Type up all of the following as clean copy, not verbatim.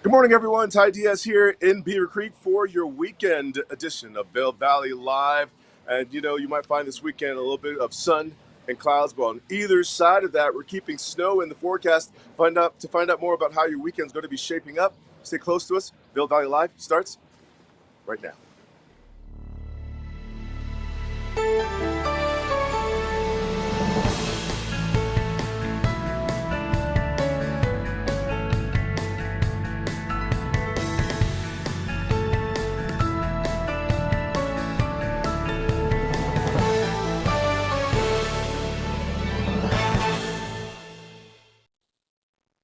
Good morning, everyone. Ty Diaz here in Beaver Creek for your weekend edition of Vail Valley Live. And you might find this weekend a little bit of sun and clouds, but on either side of that, we're keeping snow in the forecast. To find out more about how your weekend's going to be shaping up, stay close to us. Vail Valley Live starts right now.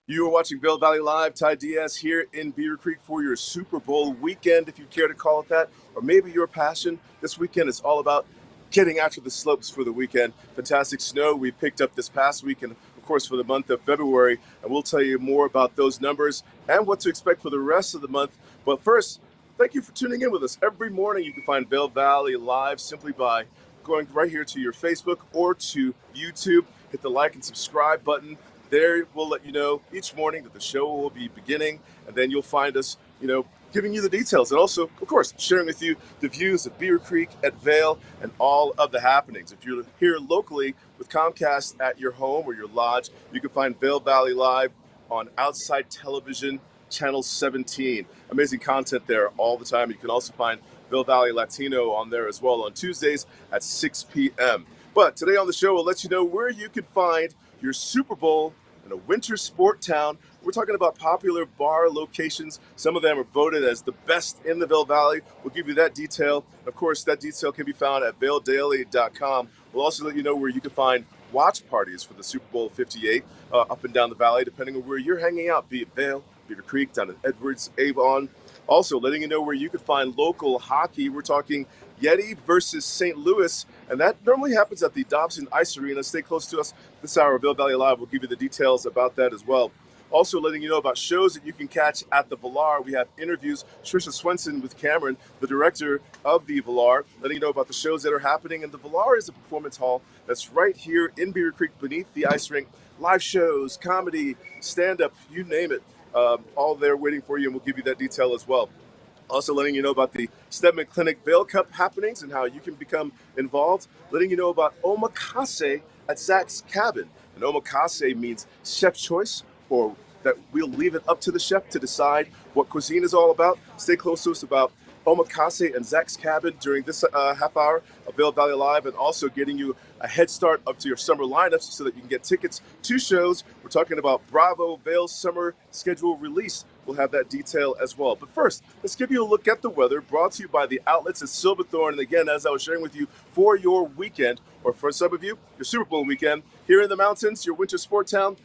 You are watching Vail Valley Live. Ty Diaz here in Beaver Creek for your Super Bowl weekend, if you care to call it that, or maybe your passion. This weekend is all about getting after the slopes for the weekend. Fantastic snow we picked up this past week, and of course for the month of February, and we'll tell you more about those numbers and what to expect for the rest of the month. But first, thank you for tuning in with us. Every morning you can find Vail Valley Live simply by going right here to your Facebook or to YouTube. Hit the like and subscribe button. There, we'll let you know each morning that the show will be beginning, and then you'll find us, giving you the details, and also, of course, sharing with you the views of Beaver Creek, at Vail, and all of the happenings. If you're here locally with Comcast at your home or your lodge, you can find Vail Valley Live on Outside Television, Channel 17. Amazing content there all the time. You can also find Vail Valley Latino on there as well on Tuesdays at 6 p.m. But today on the show, we'll let you know where you can find your Super Bowl in a winter sport town. We're talking about popular bar locations. Some of them are voted as the best in the Vail Valley. We'll give you that detail. Of course, that detail can be found at vaildaily.com. We'll also let you know where you can find watch parties for the Super Bowl 58 up and down the valley, depending on where you're hanging out, be it Vail, Beaver Creek, down in Edwards, Avon. Also, letting you know where you can find local hockey. We're talking Yeti versus St. Louis, and that normally happens at the Dobson Ice Arena. Stay close to us this hour of Vail Valley Live. We'll give you the details about that as well. Also letting you know about shows that you can catch at the Villar. We have interviews, Trisha Swenson with Cameron, the director of the Villar, letting you know about the shows that are happening. And the Villar is a performance hall that's right here in Beaver Creek beneath the ice rink. Live shows, comedy, stand-up, you name it. All there waiting for you, and we'll give you that detail as well. Also letting you know about the Stedman Clinic Vail Cup happenings and how you can become involved. Letting you know about Omakase at Zach's Cabin. And Omakase means chef's choice, or that we'll leave it up to the chef to decide what cuisine is all about. Stay close to us about Omakase and Zach's Cabin during this half hour of Vail Valley Live, and also getting you a head start up to your summer lineups so that you can get tickets to shows. We're talking about Bravo Vail's summer schedule release. We'll have that detail as well. But first, let's give you a look at the weather, brought to you by the outlets at Silverthorne. And again, as I was sharing with you, for your weekend, or for some of you, your Super Bowl weekend, here in the mountains, your winter sport town.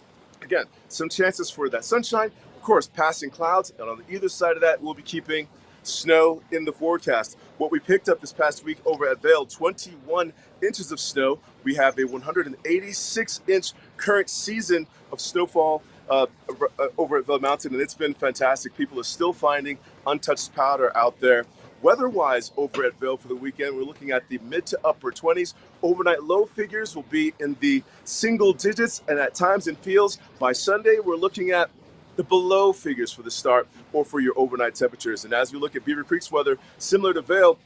Again, some chances for that sunshine, of course, passing clouds, and on either side of that, we'll be keeping snow in the forecast. What we picked up this past week over at Vail, 21 inches of snow. We have a 186-inch current season of snowfall over at Vail Mountain, and it's been fantastic. People are still finding untouched powder out there. Weather-wise over at Vail for the weekend, we're looking at the mid to upper 20s. Overnight low figures will be in the single digits, and at times in feels. By Sunday, we're looking at the below figures for the start or for your overnight temperatures. And as we look at Beaver Creek's weather, similar to Vail,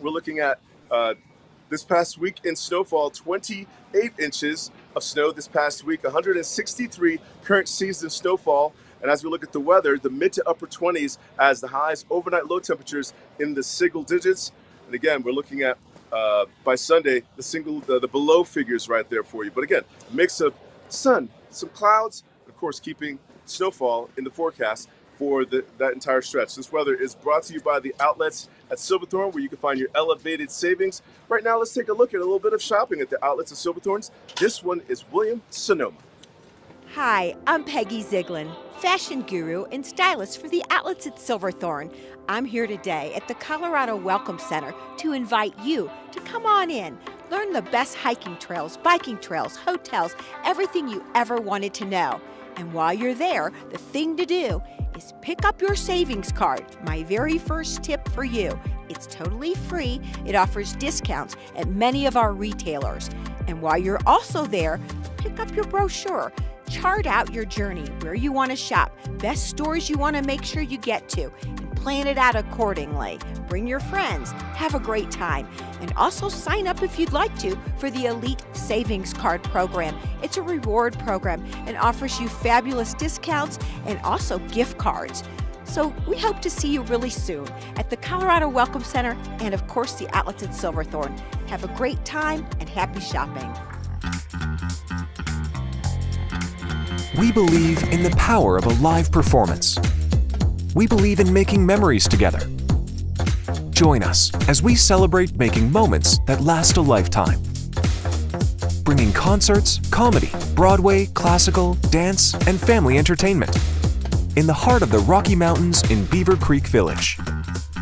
we're looking at this past week in snowfall, 28 inches of snow this past week, 163 current season snowfall. And as we look at the weather, the mid to upper 20s as the highs, overnight low temperatures in the single digits. And again, we're looking at by Sunday, the below figures right there for you. But again, a mix of sun, some clouds, and of course, keeping snowfall in the forecast for that entire stretch. This weather is brought to you by the outlets at Silverthorne, where you can find your elevated savings. Right now, let's take a look at a little bit of shopping at the outlets of Silverthorne's. This one is William Sonoma. Hi, I'm Peggy Ziegler, fashion guru and stylist for the outlets at Silverthorne. I'm here today at the Colorado Welcome Center to invite you to come on in. Learn the best hiking trails, biking trails, hotels, everything you ever wanted to know. And while you're there, the thing to do is pick up your savings card. My very first tip for you. It's totally free. It offers discounts at many of our retailers. And while you're also there, pick up your brochure. Chart out your journey, where you want to shop, best stores you want to make sure you get to, and plan it out accordingly. Bring your friends, have a great time, and also sign up if you'd like to for the Elite Savings Card program. It's a reward program and offers you fabulous discounts and also gift cards. So we hope to see you really soon at the Colorado Welcome Center and, of course, the outlets at Silverthorne. Have a great time and happy shopping. We believe in the power of a live performance. We believe in making memories together. Join us as we celebrate making moments that last a lifetime. Bringing concerts, comedy, Broadway, classical, dance, and family entertainment in the heart of the Rocky Mountains in Beaver Creek Village.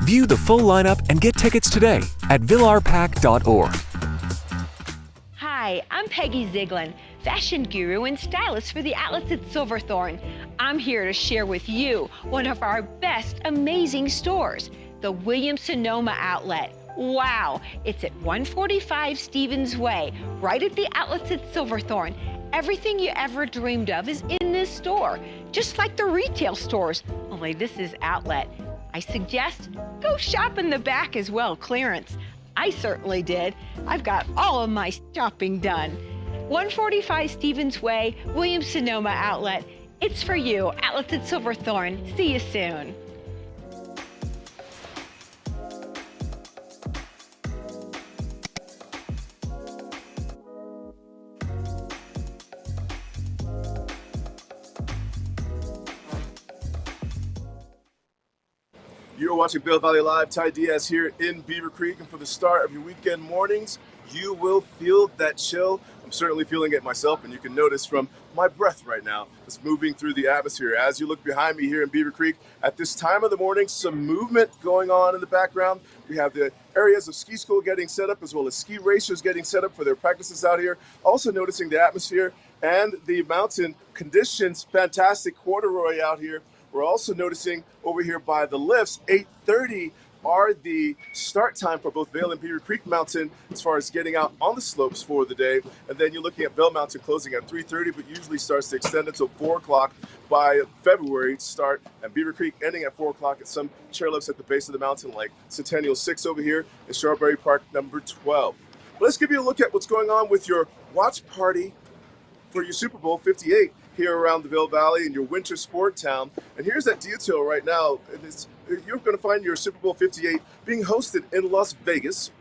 View the full lineup and get tickets today at villarpack.org. Hi, I'm Peggy Ziegler, fashion guru and stylist for the outlets at Silverthorne. I'm here to share with you one of our best amazing stores, the Williams-Sonoma outlet. Wow, it's at 145 Stevens Way, right at the outlets at Silverthorne. Everything you ever dreamed of is in this store, just like the retail stores, only this is outlet. I suggest go shop in the back as well, clearance. I certainly did. I've got all of my shopping done. 145 Stevens Way, Williams-Sonoma outlet. It's for you, outlets at Silverthorne. See you soon. You're watching Vail Valley Live. Ty Diaz here in Beaver Creek, and for the start of your weekend mornings, you will feel that chill. I'm certainly feeling it myself, and you can notice from my breath right now. It's moving through the atmosphere. As you look behind me here in Beaver Creek, at this time of the morning, some movement going on in the background. We have the areas of ski school getting set up, as well as ski racers getting set up for their practices out here. Also noticing the atmosphere and the mountain conditions. Fantastic corduroy out here. We're also noticing over here by the lifts, 8:30 are the start time for both Vail and Beaver Creek Mountain as far as getting out on the slopes for the day. And then you're looking at Vail Mountain closing at 3:30, but usually starts to extend until 4 o'clock by February start, and Beaver Creek ending at 4 o'clock at some chairlifts at the base of the mountain like Centennial 6 over here and Strawberry Park number 12. But let's give you a look at what's going on with your watch party for your Super Bowl 58 here around the Vail Valley in your winter sport town. And here's that detail right now. You're going to find your Super Bowl 58 being hosted in Las Vegas.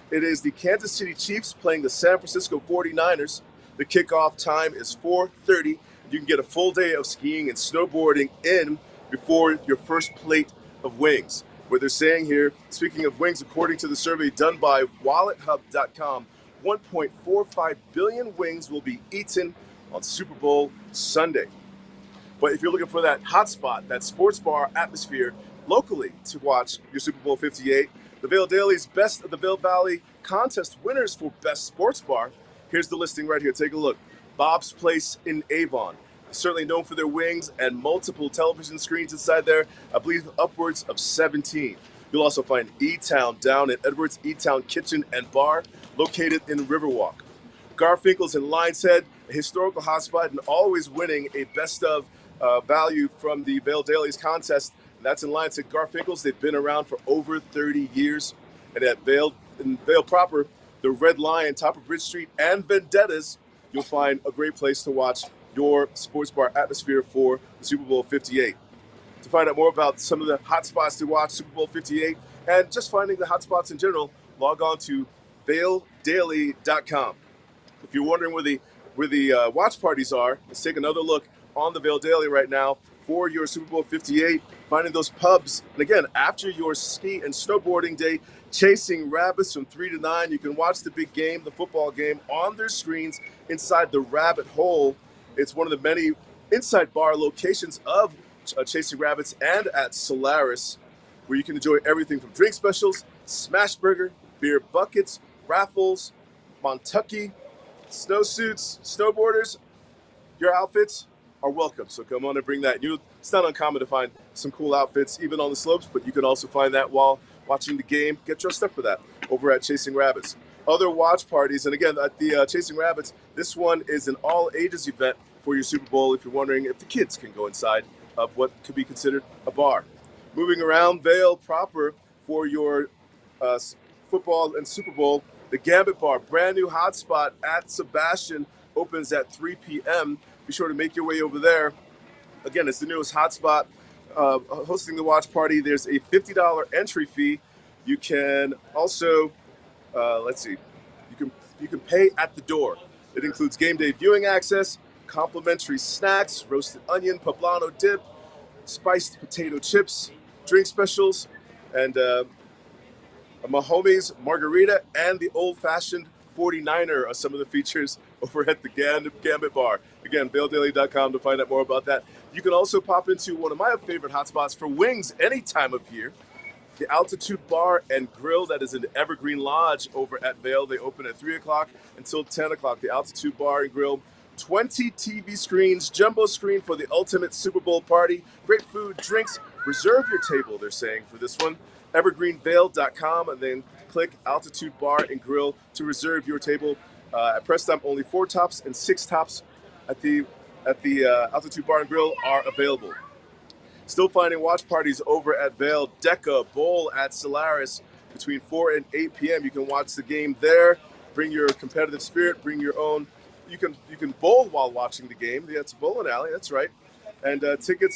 It is the Kansas City Chiefs playing the San Francisco 49ers. The kickoff time is 4:30. You can get a full day of skiing and snowboarding in before your first plate of wings. What they're saying here, speaking of wings, according to the survey done by WalletHub.com, 1.45 billion wings will be eaten on Super Bowl Sunday. But if you're looking for that hot spot, that sports bar atmosphere locally to watch your Super Bowl 58, the Vail Daily's Best of the Vail Valley contest winners for Best Sports Bar. Here's the listing right here. Take a look. Bob's Place in Avon. Certainly known for their wings and multiple television screens inside there. I believe upwards of 17. You'll also find E-Town down at Edwards E-Town Kitchen and Bar, located in Riverwalk. Garfinkel's in Lion's Head, a historical hotspot, and always winning a best of value from the Vail Daily's contest. And that's in Lion's Head. Garfinkel's, they've been around for over 30 years. And at Vail, in Vail proper, the Red Lion, top of Bridge Street, and Vendettas, you'll find a great place to watch your sports bar atmosphere for the Super Bowl 58. To find out more about some of the hot spots to watch Super Bowl 58 and just finding the hot spots in general, log on to vaildaily.com. If you're wondering where the watch parties are, let's take another look on the Vail Daily right now for your Super Bowl 58, finding those pubs. And again, after your ski and snowboarding day, chasing rabbits from 3 to 9, you can watch the big game, the football game, on their screens inside the Rabbit Hole. It's one of the many inside bar locations of Chasing Rabbits and at Solaris, where you can enjoy everything from drink specials, smash burger, beer buckets, raffles, Montucky, snowsuits, snowboarders. Your outfits are welcome, so come on and bring that. It's not uncommon to find some cool outfits even on the slopes, but you can also find that while watching the game. Get dressed up for that over at Chasing Rabbits. Other watch parties, and again, at the Chasing Rabbits, this one is an all-ages event for your Super Bowl if you're wondering if the kids can go inside of what could be considered a bar. Moving around Vail proper for your football and Super Bowl, the Gambit Bar, brand new hotspot at Sebastian, opens at 3 p.m. Be sure to make your way over there. Again, it's the newest hotspot hosting the watch party. There's a $50 entry fee. You can also, you can pay at the door. It includes game day viewing access, complimentary snacks, roasted onion, poblano dip, spiced potato chips, drink specials, and a Mahomes margarita, and the old-fashioned 49er are some of the features over at the Gambit Bar. Again, VailDaily.com to find out more about that. You can also pop into one of my favorite hotspots for wings any time of year, the Altitude Bar and Grill that is in Evergreen Lodge over at Vail. They open at 3 o'clock until 10 o'clock. The Altitude Bar and Grill, 20 TV screens, jumbo screen for the ultimate Super Bowl party, great food, drinks. Reserve your table, they're saying, for this one. evergreenvail.com, and then click Altitude Bar and Grill to reserve your table. At press time, only 4 tops and 6 tops at the Altitude Bar and Grill are available. Still finding watch parties over at Vail. Deca Bowl at Solaris between 4 and 8 p.m. You can watch the game there. Bring your competitive spirit. Bring your own. You can bowl while watching the game. Yeah, it's a bowling alley. That's right. And ticket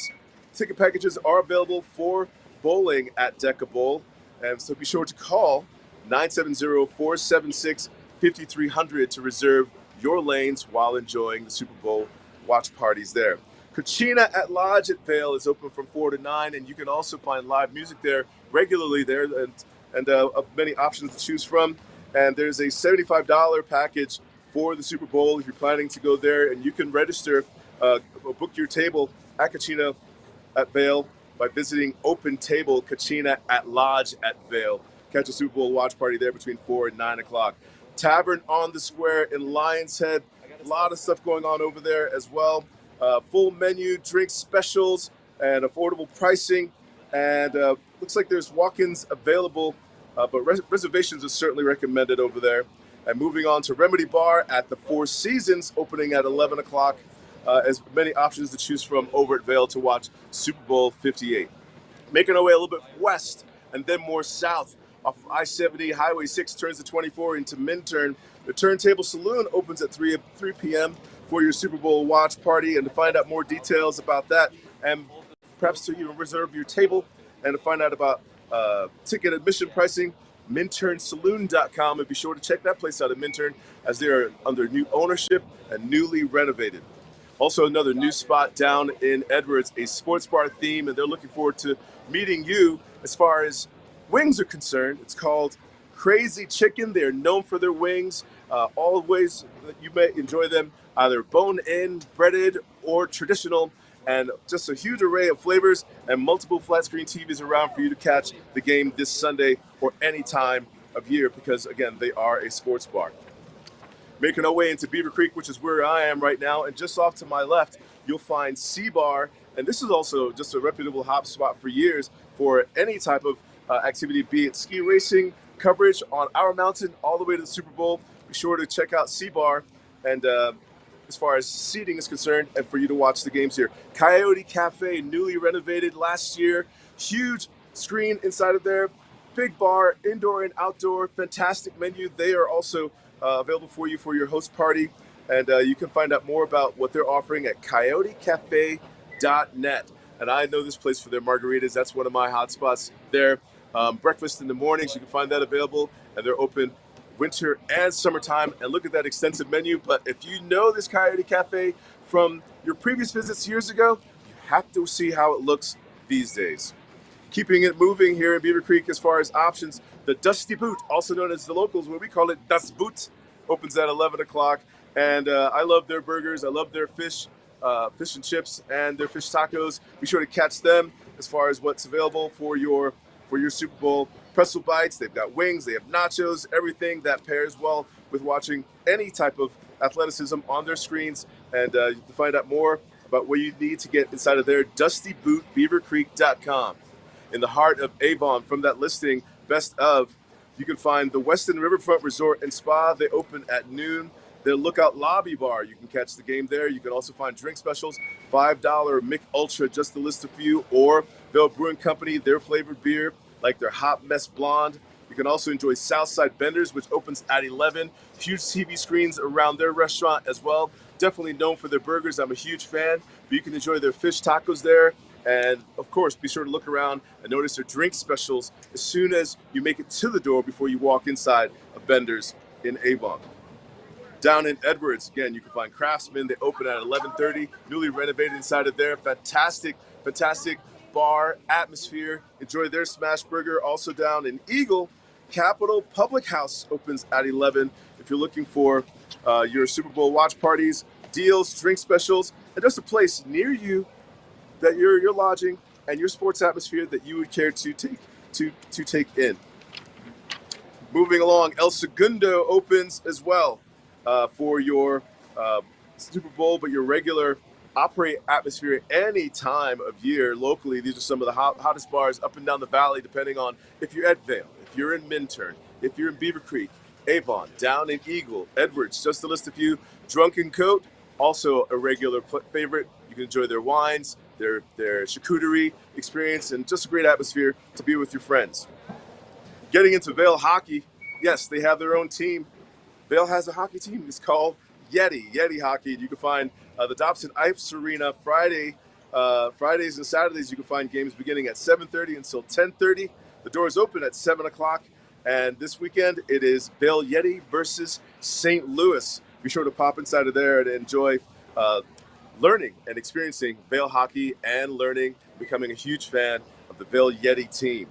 packages are available for bowling at Deca Bowl. And so be sure to call 970-476-5300 to reserve your lanes while enjoying the Super Bowl watch parties there. Cucina at Lodge at Vail is open from 4 to 9, and you can also find live music there regularly there, and of many options to choose from. And there's a $75 package for the Super Bowl if you're planning to go there, and you can register, book your table at Cucina at Vail by visiting Open Table Cucina at Lodge at Vail. Catch a Super Bowl watch party there between 4 and 9 o'clock. Tavern on the Square in Lion's Head. A lot of stuff going on over there as well. Full menu, drink specials, and affordable pricing. And looks like there's walk-ins available, but reservations are certainly recommended over there. And moving on to Remedy Bar at the Four Seasons, opening at 11 o'clock. As many options to choose from over at Vail to watch Super Bowl 58. Making our way a little bit west and then more south off of I-70, Highway 6 turns to 24 into Minturn. The Turntable Saloon opens at 3 p.m. for your Super Bowl watch party. And to find out more details about that, and perhaps to even reserve your table and to find out about ticket admission pricing, MinturnSaloon.com, and be sure to check that place out at Minturn as they are under new ownership and newly renovated. Also, another new spot down in Edwards, a sports bar theme, and they're looking forward to meeting you as far as wings are concerned. It's called Crazy Chicken. They're known for their wings. All ways that you may enjoy them, either bone-in, breaded, or traditional, and just a huge array of flavors and multiple flat-screen TVs around for you to catch the game this Sunday or any time of year because, again, they are a sports bar. Making our way into Beaver Creek, which is where I am right now, and just off to my left, you'll find C-Bar, and this is also just a reputable hop spot for years for any type of activity, be it ski racing, coverage on our mountain, all the way to the Super Bowl. Be sure to check out C-Bar, and as far as seating is concerned, and for you to watch the games here. Coyote Cafe, newly renovated last year, huge screen inside of there, big bar, indoor and outdoor, fantastic menu. They are also available for you for your host party, and you can find out more about what they're offering at coyotecafe.net. And I know this place for their margaritas. That's one of my hot spots there. Breakfast in the mornings, you can find that available, and they're open winter and summertime. And look at that extensive menu. But if you know this Coyote Cafe from your previous visits years ago, you have to see how it looks these days. Keeping it moving here in Beaver Creek as far as options, the Dusty Boot, also known as the locals, where we call it Dust Boot, opens at 11 o'clock. And I love their burgers. I love their fish and chips and their fish tacos. Be sure to catch them as far as what's available for your Super Bowl. Pretzel bites, they've got wings, they have nachos, everything that pairs well with watching any type of athleticism on their screens. And you can find out more about what you need to get inside of their DustyBootBeaverCreek.com. In the heart of Avon, from that listing, best of, you can find the Weston Riverfront Resort and Spa. They open at noon. their Lookout Lobby Bar. You can catch the game there. You can also find drink specials, $5 Mick Ultra, just to list a few, or Vail Brewing Company, their flavored beer, like their Hot Mess Blonde. You can also enjoy Southside Benders, which opens at 11. Huge TV screens around their restaurant as well. Definitely known for their burgers. I'm a huge fan. But you can enjoy their fish tacos there. And of course, be sure to look around and notice their drink specials as soon as you make it to the door before you walk inside of Bender's in Avon. Down in Edwards, again, you can find Craftsman. They open at 11:30, newly renovated inside of there. Fantastic bar atmosphere. Enjoy their smash burger. Also down in Eagle, Capitol Public House opens at 11. If you're looking for your Super Bowl watch parties, deals, drink specials, and just a place near you that your lodging and your sports atmosphere that you would care to take in. Moving along, El Segundo opens as well for your Super Bowl, but your regular operate atmosphere any time of year locally. These are some of the hottest bars up and down the valley, depending on if you're at Vail, if you're in Minturn, if you're in Beaver Creek, Avon, down in Eagle, Edwards, just to list a few. Drunken Coat, also a regular favorite. You can enjoy their wines, their charcuterie experience, and just a great atmosphere to be with your friends. Getting into Vail hockey, yes, they have their own team. Vail has a hockey team. It's called Yeti Hockey. You can find the Dobson Ice Arena Fridays and Saturdays. You can find games beginning at 7:30 until 10:30. The doors open at 7 o'clock. And this weekend, it is Vail Yeti versus St. Louis. Be sure to pop inside of there and enjoy learning and experiencing Vail hockey and becoming a huge fan of the Vail Yeti team.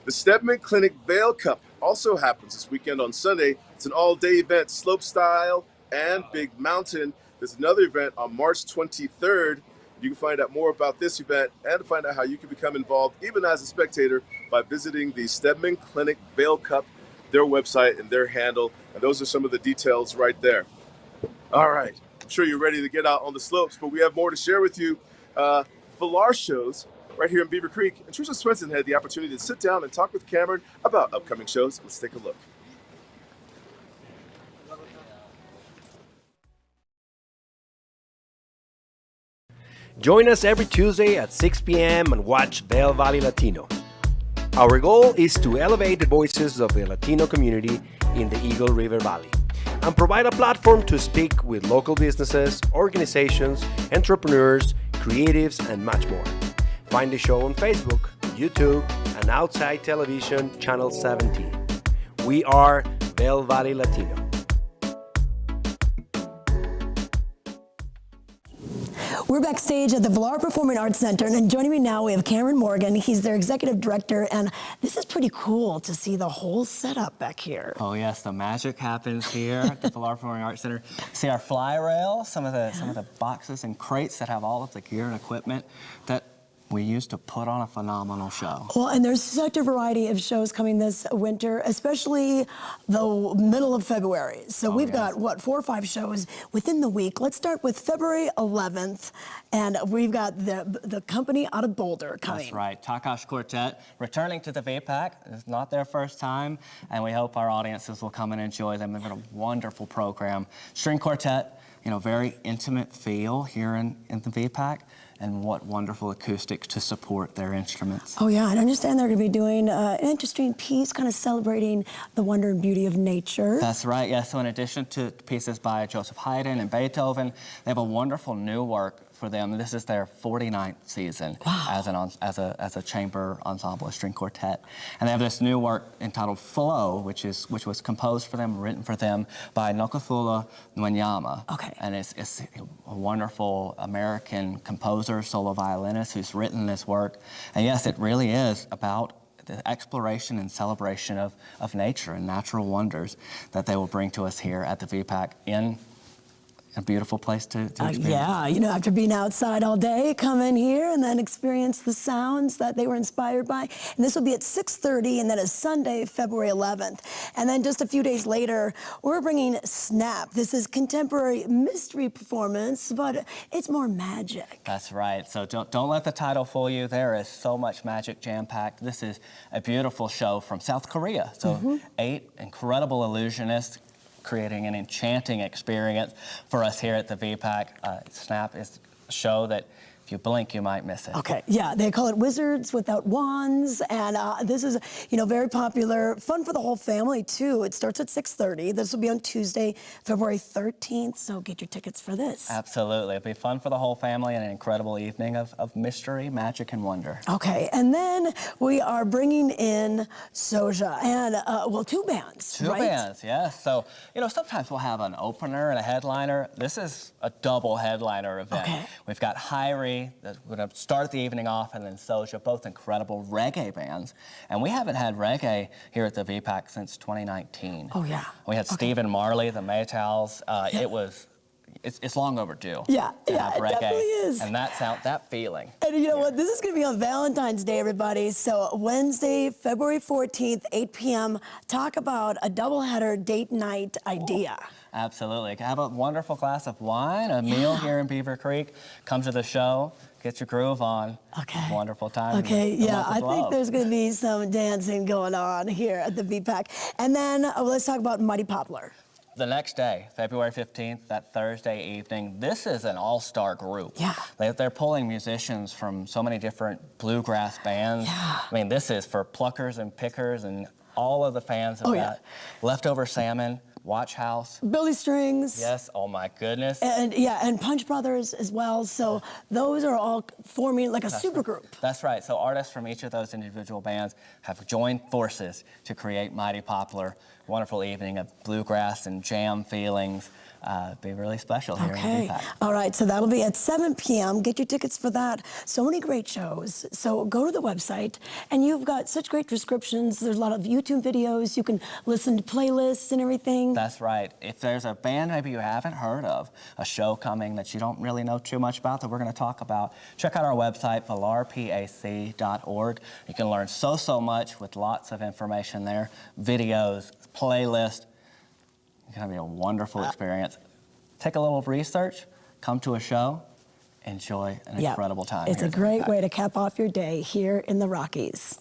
The Stedman Clinic Vail Cup also happens this weekend on Sunday. It's an all-day event, slope style and big mountain. There's another event on March 23rd. You can find out more about this event and find out how you can become involved, even as a spectator, by visiting the Stedman Clinic Vail Cup, their website and their handle. And those are some of the details right there. All right, I'm sure you're ready to get out on the slopes, but we have more to share with you. Villar shows right here in Beaver Creek. And Trisha Swenson had the opportunity to sit down and talk with Cameron about upcoming shows. Let's take a look. Join us every Tuesday at 6 p.m. and watch Vail Valley Latino. Our goal is to elevate the voices of the Latino community in the Eagle River Valley and provide a platform to speak with local businesses, organizations, entrepreneurs, creatives, and much more. Find the show on Facebook, YouTube, and Outside Television Channel 17. We are Vail Valley Latino. We're backstage at the Villar Performing Arts Center, and joining me now we have Cameron Morgan. He's their executive director, and this is pretty cool to see the whole setup back here. Oh yes, the magic happens here at the Villar Performing Arts Center. See our fly rail, some of the boxes and crates that have all of the gear and equipment that we used to put on a phenomenal show. Well, and there's such a variety of shows coming this winter, especially the middle of February. So we've got, what, 4 or 5 shows within the week. Let's start with February 11th, and we've got the company out of Boulder coming. That's right, Takash Quartet, returning to the VPAC. It's not their first time, and we hope our audiences will come and enjoy them. They've got a wonderful program. String quartet, you know, very intimate feel here in the VPAC. And what wonderful acoustics to support their instruments. Oh yeah, and I understand they're going to be doing an interesting piece, kind of celebrating the wonder and beauty of nature. That's right, yes. So in addition to pieces by Joseph Haydn and Beethoven, they have a wonderful new work for them. This is their 49th season as a chamber ensemble, a string quartet. And they have this new work entitled Flow, which was composed for them, written for them by Nokuthula Nwenyama. Okay. And it's a wonderful American composer, solo violinist who's written this work. And yes, it really is about the exploration and celebration of nature and natural wonders that they will bring to us here at the VPAC in a beautiful place to experience. Yeah, you know, after being outside all day, come in here and then experience the sounds that they were inspired by. And this will be at 6:30, and then it's Sunday, February 11th. And then just a few days later, we're bringing Snap. This is contemporary mystery performance, but it's more magic. That's right. So don't let the title fool you. There is so much magic jam-packed. This is a beautiful show from South Korea. So 8 incredible illusionists creating an enchanting experience for us here at the VPAC. Snap is a show that if you blink, you might miss it. Okay, yeah, they call it Wizards Without Wands, and this is, very popular, fun for the whole family too. It starts at 6:30. This will be on Tuesday, February 13th, so get your tickets for this. Absolutely, it'll be fun for the whole family and an incredible evening of mystery, magic, and wonder. Okay, and then we are bringing in Soja, and, two bands, Two bands, yes. So, sometimes we'll have an opener and a headliner. This is a double headliner event. Okay. We've got Hyrie, that's going to start the evening off, and then Soja, both incredible reggae bands. And we haven't had reggae here at the VPAC since 2019. Oh, yeah. We had Stephen Marley, the Maytals. It's long overdue. Yeah, to yeah, have it reggae. definitely is. And that feeling. And you know what? This is going to be on Valentine's Day, everybody. So Wednesday, February 14th, 8 p.m. Talk about a doubleheader date night idea. Absolutely. Have a wonderful glass of wine, a meal here in Beaver Creek. Come to the show, get your groove on. Okay. Wonderful time. Okay, yeah, I think love. there's going to be some dancing going on here at the VPAC. And then let's talk about Mighty Poplar. The next day, February 15th, that Thursday evening, this is an all-star group. Yeah. They're pulling musicians from so many different bluegrass bands. Yeah. I mean, this is for pluckers and pickers and all of the fans of that. Leftover Salmon, Watch House. Billy Strings. Yes, oh my goodness. And Punch Brothers as well. So those are all forming like a super group. That's right. So artists from each of those individual bands have joined forces to create Mighty Poplar. Wonderful evening of bluegrass and jam feelings. Be really special here in the VPAC. All right, so that'll be at 7 p.m. Get your tickets for that. So many great shows. So go to the website, and you've got such great descriptions. There's a lot of YouTube videos. You can listen to playlists and everything. That's right. If there's a band maybe you haven't heard of, a show coming that you don't really know too much about that we're going to talk about, check out our website, valarpac.org. You can learn so much with lots of information there, videos, playlists. It's going to be a wonderful experience. Take a little research, come to a show, enjoy an incredible time. It's a great way to cap off your day here in the Rockies.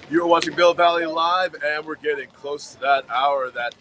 You're watching Vail Valley Live, and we're getting close to that hour, that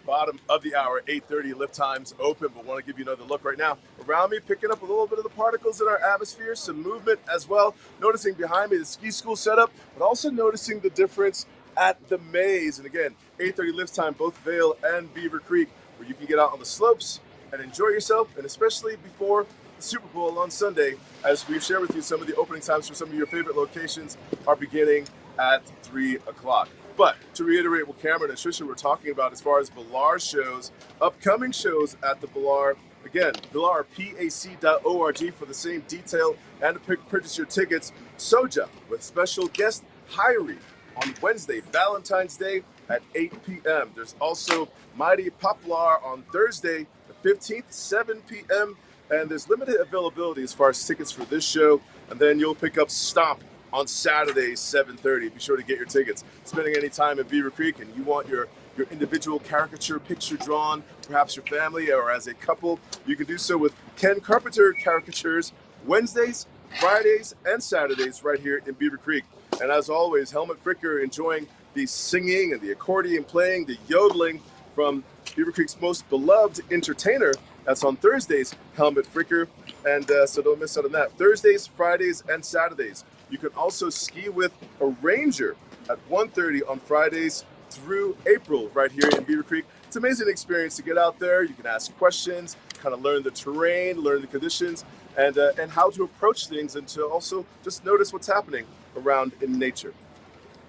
bottom of the hour, 8:30 lift times open, but want to give you another look right now. Around me, picking up a little bit of the particles in our atmosphere, some movement as well. Noticing behind me the ski school setup, but also noticing the difference at the maze. And again, 8:30 lift time, both Vail and Beaver Creek, where you can get out on the slopes and enjoy yourself, and especially before the Super Bowl on Sunday, as we've shared with you, some of the opening times for some of your favorite locations are beginning at 3 o'clock. But to reiterate what Cameron and Trisha were talking about as far as Valar shows, upcoming shows at the Valar, again, valarpac.org for the same detail and to purchase your tickets. Soja with special guest Hyrie on Wednesday, Valentine's Day at 8 p.m. There's also Mighty Poplar on Thursday, the 15th, 7 p.m. And there's limited availability as far as tickets for this show. And then you'll pick up Stomp on Saturday, 7:30. Be sure to get your tickets. Spending any time in Beaver Creek and you want your individual caricature picture drawn, perhaps your family or as a couple, you can do so with Ken Carpenter Caricatures Wednesdays, Fridays, and Saturdays right here in Beaver Creek. And as always, Helmut Fricker enjoying the singing and the accordion playing, the yodeling from Beaver Creek's most beloved entertainer. That's on Thursdays, Helmut Fricker. And so don't miss out on that. Thursdays, Fridays, and Saturdays. You can also ski with a ranger at 1:30 on Fridays through April right here in Beaver Creek. It's an amazing experience to get out there. You can ask questions, kind of learn the terrain, learn the conditions, and how to approach things, and to also just notice what's happening around in nature.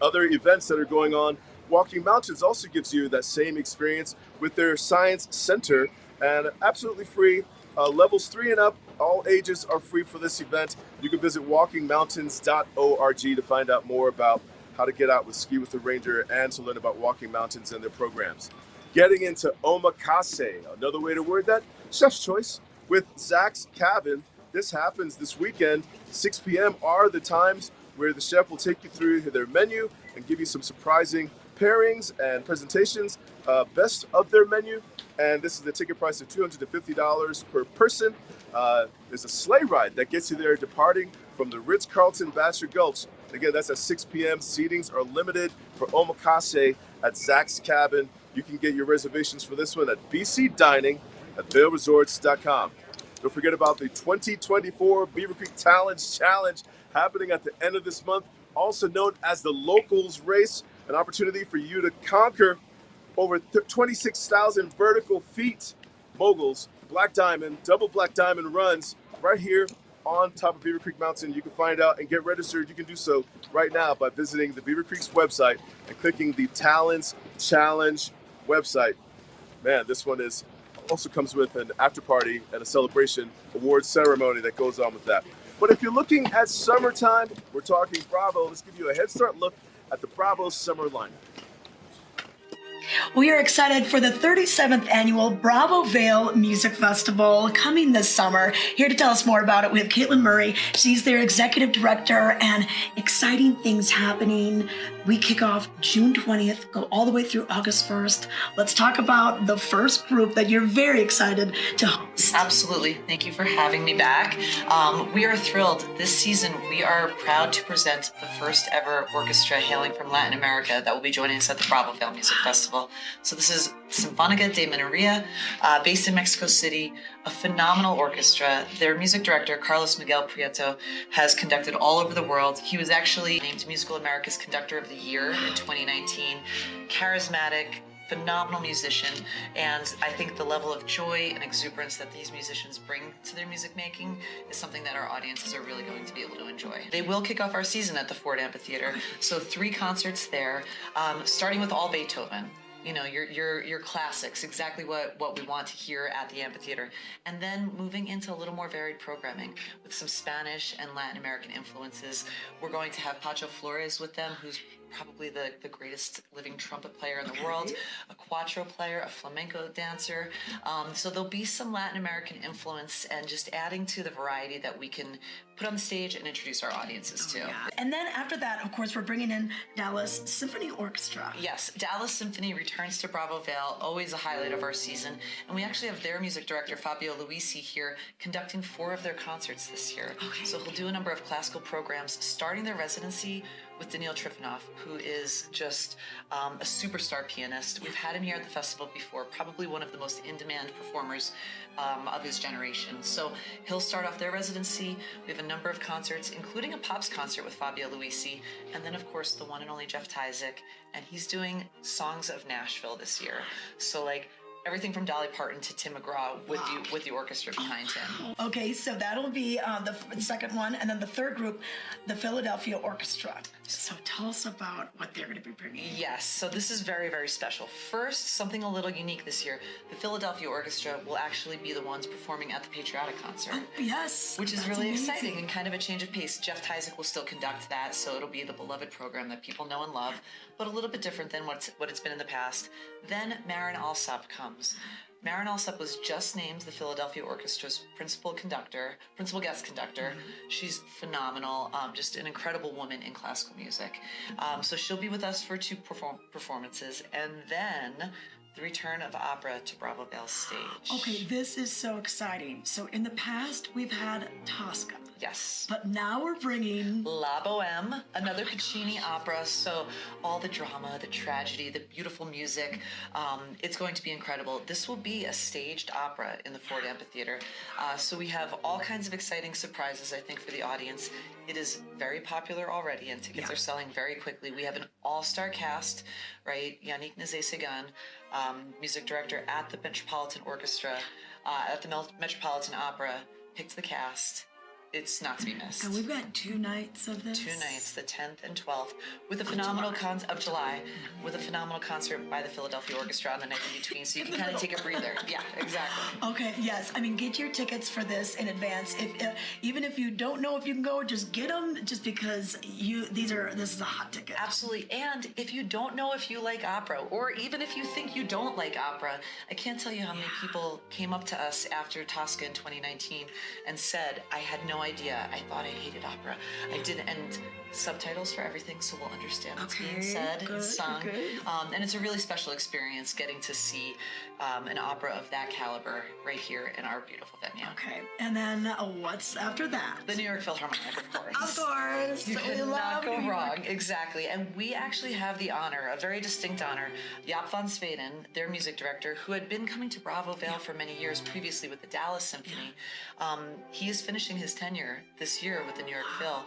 Other events that are going on, Walking Mountains also gives you that same experience with their Science Center, and absolutely free. Levels 3 and up, all ages are free for this event. You can visit walkingmountains.org to find out more about how to get out with Ski with the Ranger, and to learn about walking mountains and their programs. Getting into Omakase, another way to word that, chef's choice, with Zach's Cabin. This happens this weekend. 6 p.m. are the times where the chef will take you through their menu and give you some surprising pairings and presentations, best of their menu. And this is the ticket price of $250 per person. There's a sleigh ride that gets you there departing from the Ritz-Carlton Bachelor Gulch. Again, that's at 6 p.m. Seatings are limited for Omakase at Zach's Cabin. You can get your reservations for this one at BC Dining at vailresorts.com. Don't forget about the 2024 Beaver Creek Talents Challenge happening at the end of this month, also known as the Locals Race, an opportunity for you to conquer over 26,000 vertical feet. Moguls, Black Diamond, double Black Diamond runs right here on top of Beaver Creek Mountain. You can find out and get registered. You can do so right now by visiting the Beaver Creek's website and clicking the Talents Challenge website. Man, this one also comes with an after party and a celebration award ceremony that goes on with that. But if you're looking at summertime, we're talking Bravo. Let's give you a head start look at the Bravo summer lineup. We are excited for the 37th annual Bravo Vail Music Festival coming this summer. Here to tell us more about it, we have Caitlin Murray. She's their executive director, and exciting things happening. We kick off June 20th, go all the way through August 1st. Let's talk about the first group that you're very excited to host. Absolutely. Thank you for having me back. We are thrilled. This season, we are proud to present the first ever orchestra hailing from Latin America that will be joining us at the Bravo Vail Music Festival. So this is Sinfónica de Minería, based in Mexico City, a phenomenal orchestra. Their music director, Carlos Miguel Prieto, has conducted all over the world. He was actually named Musical America's Conductor of the Year in 2019. Charismatic, phenomenal musician, and I think the level of joy and exuberance that these musicians bring to their music making is something that our audiences are really going to be able to enjoy. They will kick off our season at the Ford Amphitheater, so 3 concerts there, starting with all Beethoven. You know, your classics, exactly what we want to hear at the amphitheater. And then moving into a little more varied programming with some Spanish and Latin American influences. We're going to have Pacho Flores with them, who's probably the greatest living trumpet player in the world, a cuatro player, a flamenco dancer. So there'll be some Latin American influence and just adding to the variety that we can put on the stage and introduce our audiences to. Yeah. And then after that, of course, we're bringing in Dallas Symphony Orchestra. Yes, Dallas Symphony returns to Bravo Vail, always a highlight of our season. And we actually have their music director, Fabio Luisi, here conducting 4 of their concerts this year. Okay. So he'll do a number of classical programs, starting their residency with Daniil Trifonov, who is just a superstar pianist. We've had him here at the festival before, probably one of the most in-demand performers of his generation. So he'll start off their residency. We have a number of concerts, including a Pops concert with Fabio Luisi, and then of course the one and only Jeff Tyzik, and he's doing Songs of Nashville this year. So like everything from Dolly Parton to Tim McGraw with the orchestra behind him. Okay, so that'll be the second one, and then the third group, the Philadelphia Orchestra. So tell us about what they're going to be bringing. Yes, so this is very, very special. First, something a little unique this year. The Philadelphia Orchestra will actually be the ones performing at the Patriotic Concert. Oh, yes. Which is That's really amazing. exciting and kind of a change of pace. Jeff Tyzik will still conduct that, so it'll be the beloved program that people know and love, but a little bit different than what it's been in the past. Then Marin Alsop comes. Marin Alsop was just named the Philadelphia Orchestra's principal guest conductor. She's phenomenal, just an incredible woman in classical music. So she'll be with us for 2 performances, and then the return of opera to Bravo Vail stage. Okay, this is so exciting. So in the past, we've had Tosca. Yes. But now we're bringing La Boheme, another Puccini opera. So all the drama, the tragedy, the beautiful music. It's going to be incredible. This will be a staged opera in the Ford Amphitheater. So we have all kinds of exciting surprises, I think, for the audience. It is very popular already, and tickets are selling very quickly. We have an all-star cast, right? Yannick Nazé-Ségan, music director at the Metropolitan Orchestra, at the Metropolitan Opera, picked the cast. it's not to be missed. And we've got 2 nights of this. 2 nights, the 10th and 12th, with a phenomenal July, with a phenomenal concert by the Philadelphia Orchestra on the night in between, so you can kind of take a breather. Yeah, exactly. Okay, yes. I mean, get your tickets for this in advance. Even if you don't know if you can go, just get them. Just because this is a hot ticket. Absolutely. And if you don't know if you like opera, or even if you think you don't like opera, I can't tell you how many people came up to us after Tosca in 2019 and said, I had no idea. I thought I hated opera. I didn't. And subtitles for everything, so we'll understand what's being said and sung. And it's a really special experience getting to see an opera of that caliber right here in our beautiful venue. Okay. And then what's after that? The New York Philharmonic, of course. Of course. You cannot go wrong. Exactly. And we actually have the honor, a very distinct honor, Jaap van Zweden, their music director, who had been coming to Bravo Vail for many years previously with the Dallas Symphony. He is finishing his tenure this year with the New York Phil.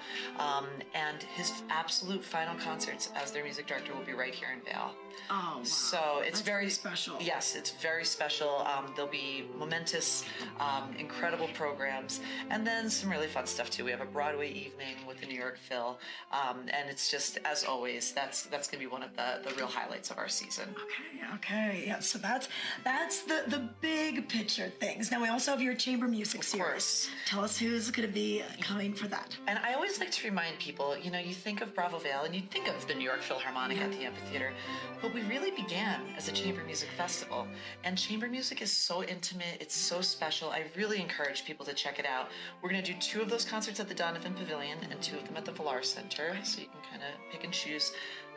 And his absolute final concerts as their music director will be right here in Vail. Oh, wow. So it's That's very special. Yes, it's very special. There'll be momentous, incredible programs, and then some really fun stuff too. We have a Broadway evening with the New York Phil, and it's just, as always, that's going to be one of the real highlights of our season. Okay, yeah. So that's the big picture things. Now we also have your chamber music series. Of course. Tell us who's going to be coming for that. And I always like to remind people, you think of Bravo Vail and you think of the New York Philharmonic at the amphitheater, but we really began as a chamber music festival. And chamber music is so intimate, it's so special. I really encourage people to check it out. We're going to do 2 of those concerts at the Donovan Pavilion and 2 of them at the Villar Center, so you can kind of pick and choose.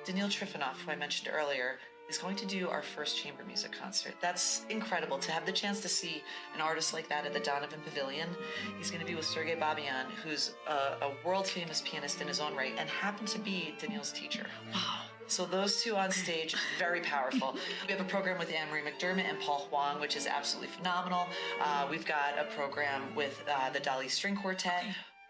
Daniil Trifonov, who I mentioned earlier, is going to do our first chamber music concert. That's incredible to have the chance to see an artist like that at the Donovan Pavilion. He's going to be with Sergei Babian, who's a world-famous pianist in his own right and happened to be Daniil's teacher. Wow. So those 2 on stage, very powerful. We have a program with Anne-Marie McDermott and Paul Huang, which is absolutely phenomenal. We've got a program with the Dali String Quartet,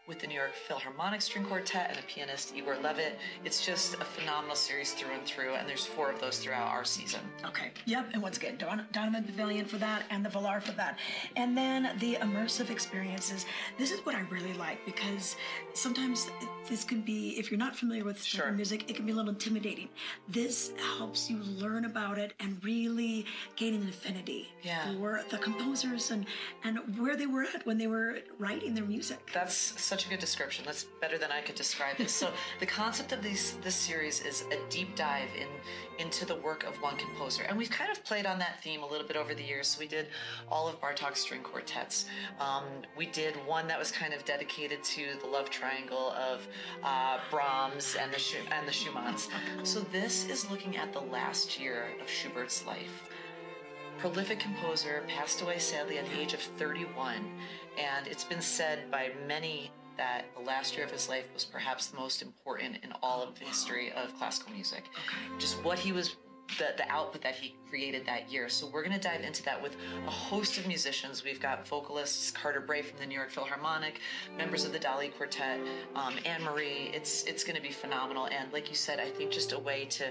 with the New York Philharmonic String Quartet and a pianist, Igor Levit. It's just a phenomenal series through and through, and there's 4 of those throughout our season. Okay, yep, and once again, Donovan Pavilion for that, and the Villar for that. And then the immersive experiences. This is what I really like, because sometimes this can be, if you're not familiar with music, it can be a little intimidating. This helps you learn about it and really gain an affinity for the composers and where they were at when they were writing their music. That's such a good description. That's better than I could describe this. So the concept of this series is a deep dive into the work of one composer. And we've kind of played on that theme a little bit over the years. So we did all of Bartók's string quartets. We did one that was kind of dedicated to the love triangle of Brahms and the Schumanns. So this is looking at the last year of Schubert's life. Prolific composer, passed away sadly at the age of 31, and it's been said by many that the last year of his life was perhaps the most important in all of the history of classical music. Just what he was, the output that he created that year. So we're going to dive into that with a host of musicians. We've got vocalists, Carter Bray from the New York Philharmonic, members of the Dali Quartet, Anne-Marie. It's going to be phenomenal, and like you said, I think just a way to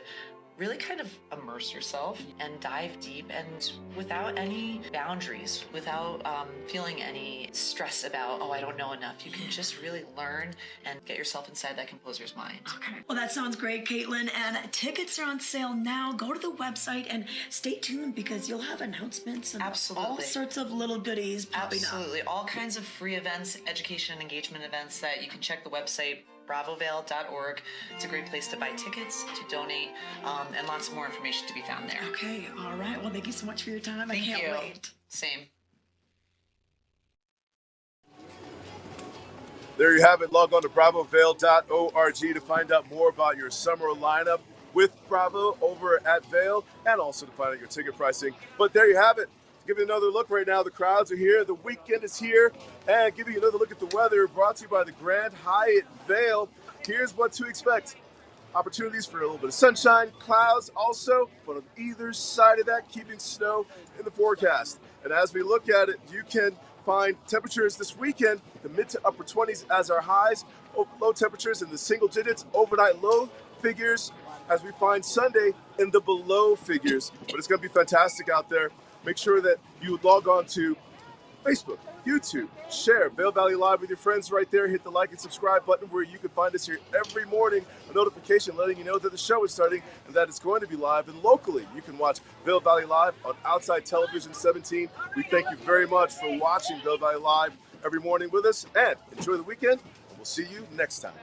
really kind of immerse yourself and dive deep, and without any boundaries, without feeling any stress about, oh, I don't know enough. You can just really learn and get yourself inside that composer's mind. Okay. Well, that sounds great, Caitlin. And tickets are on sale now. Go to the website and stay tuned, because you'll have announcements and all sorts of little goodies popping up. Absolutely. All kinds of free events, education and engagement events that you can check the website, bravovail.org. It's a great place to buy tickets, to donate, and lots more information to be found there. Okay, all right. Well, thank you so much for your time. Thank you. I can't wait. Same. There you have it. Log on to bravovail.org to find out more about your summer lineup with Bravo over at Vail, and also to find out your ticket pricing. But there you have it. To give you another look right now, the crowds are here, the weekend is here, and giving you another look at the weather, brought to you by the Grand Hyatt Vail. Here's what to expect. Opportunities for a little bit of sunshine, clouds also, but on either side of that, keeping snow in the forecast. And as we look at it, you can find temperatures this weekend, the mid to upper 20s as our highs, low temperatures in the single digits, overnight low figures, as we find Sunday in the below figures. But it's going to be fantastic out there. Make sure that you log on to Facebook, YouTube. Share Vail Valley Live with your friends right there. Hit the like and subscribe button where you can find us here every morning. A notification letting you know that the show is starting and that it's going to be live. And locally, you can watch Vail Valley Live on Outside Television 17. We thank you very much for watching Vail Valley Live every morning with us, and enjoy the weekend. And we'll see you next time.